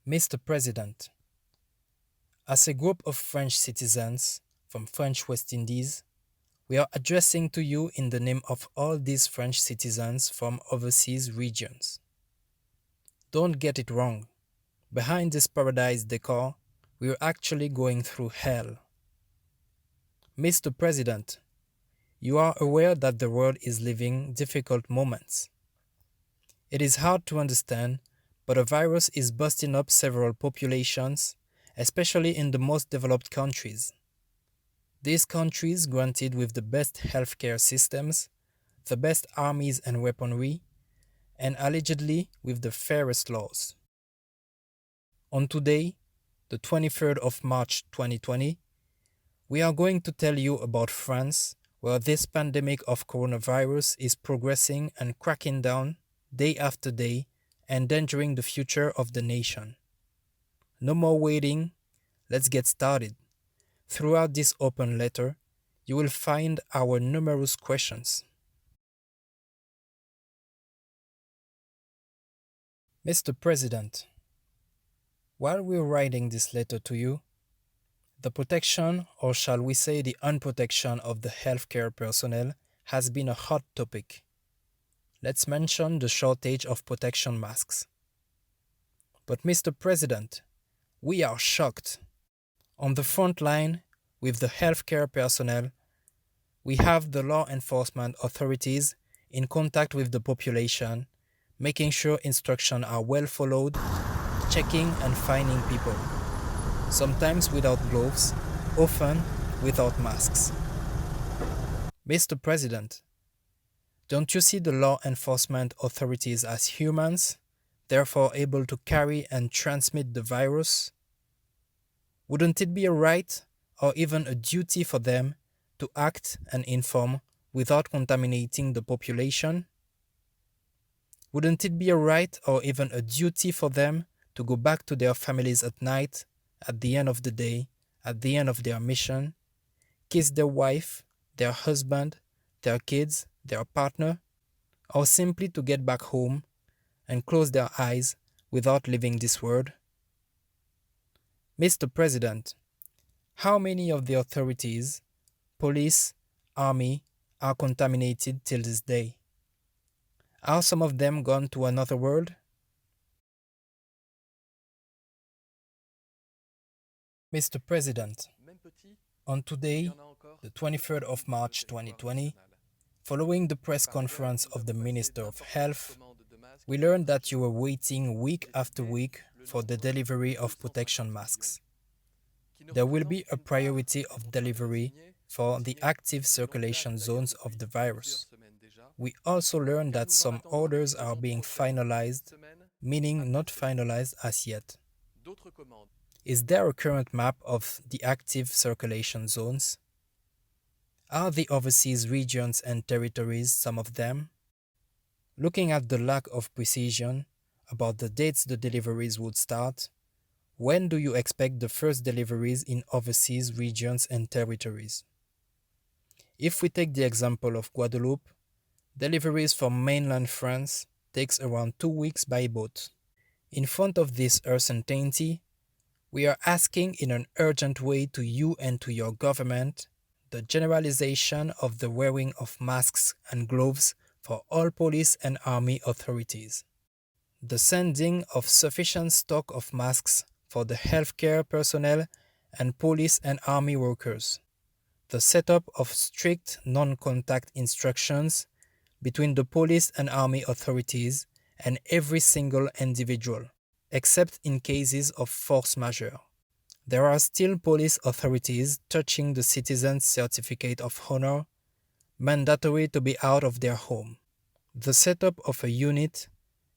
Mr. President, as a group of French citizens from French West Indies, we are addressing to you in the name of all these French citizens from overseas regions. Don't get it wrong. Behind this paradise decor, we are actually going through hell. Mr. President, you are aware that the world is living difficult moments. It is hard to understand, but a virus is busting up several populations, especially in the most developed countries. These countries, granted with the best healthcare systems, the best armies and weaponry, and allegedly with the fairest laws. On today, the 23rd of March 2020, we are going to tell you about France, where this pandemic of coronavirus is progressing and cracking down day after day, endangering the future of the nation. No more waiting, let's get started. Throughout this open letter, you will find our numerous questions. Mr. President, while we're writing this letter to you, the protection, or shall we say the unprotection of the healthcare personnel, has been a hot topic. Let's mention the shortage of protection masks. But Mr. President, we are shocked. On the front line, with the healthcare personnel, we have the law enforcement authorities in contact with the population, making sure instructions are well followed, checking and fining people, sometimes without gloves, often without masks. Mr. President, don't you see the law enforcement authorities as humans, therefore able to carry and transmit the virus? Wouldn't it be a right or even a duty for them to act and inform without contaminating the population? Wouldn't it be a right or even a duty for them to go back to their families at night, at the end of the day, at the end of their mission, kiss their wife, their husband, their kids, their partner, or simply to get back home and close their eyes without leaving this world? Mr. President, how many of the authorities, police, army, are contaminated till this day? Are some of them gone to another world? Mr. President, on today, the 23rd of March 2020, following the press conference of the Minister of Health, we learned that you were waiting week after week for the delivery of protection masks. There will be a priority of delivery for the active circulation zones of the virus. We also learned that some orders are being finalized, meaning not finalized as yet. Is there a current map of the active circulation zones? Are the overseas regions and territories some of them? Looking at the lack of precision about the dates the deliveries would start, when do you expect the first deliveries in overseas regions and territories? If we take the example of Guadeloupe, deliveries from mainland France takes around 2 weeks by boat. In front of this uncertainty, we are asking in an urgent way to you and to your government the generalization of the wearing of masks and gloves for all police and army authorities, the sending of sufficient stock of masks for the healthcare personnel and police and army workers, the setup of strict non-contact instructions between the police and army authorities and every single individual, except in cases of force majeure. There are still police authorities touching the citizen's certificate of honor, mandatory to be out of their home. The setup of a unit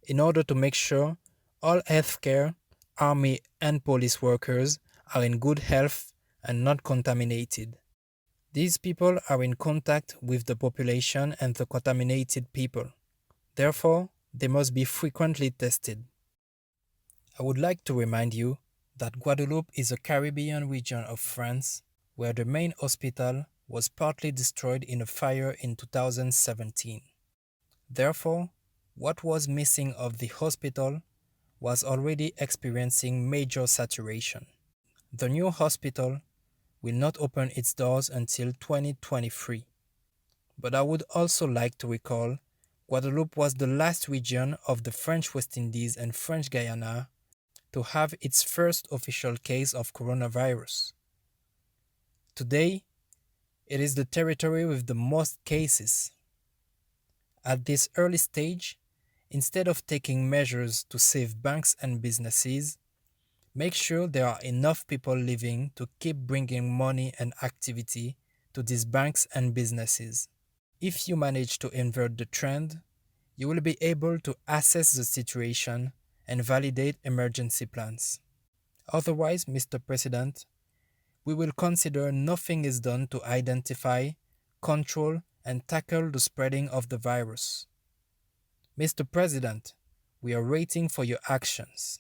in order to make sure all healthcare, army and police workers are in good health and not contaminated. These people are in contact with the population and the contaminated people. Therefore, they must be frequently tested. I would like to remind you that Guadeloupe is a Caribbean region of France where the main hospital was partly destroyed in a fire in 2017. Therefore, what was missing of the hospital was already experiencing major saturation. The new hospital will not open its doors until 2023. But I would also like to recall Guadeloupe was the last region of the French West Indies and French Guyana to have its first official case of coronavirus. Today, it is the territory with the most cases. At this early stage, instead of taking measures to save banks and businesses, make sure there are enough people living to keep bringing money and activity to these banks and businesses. If you manage to invert the trend, you will be able to assess the situation and validate emergency plans. Otherwise, Mr. President, we will consider nothing is done to identify, control, and tackle the spreading of the virus. Mr. President, we are waiting for your actions.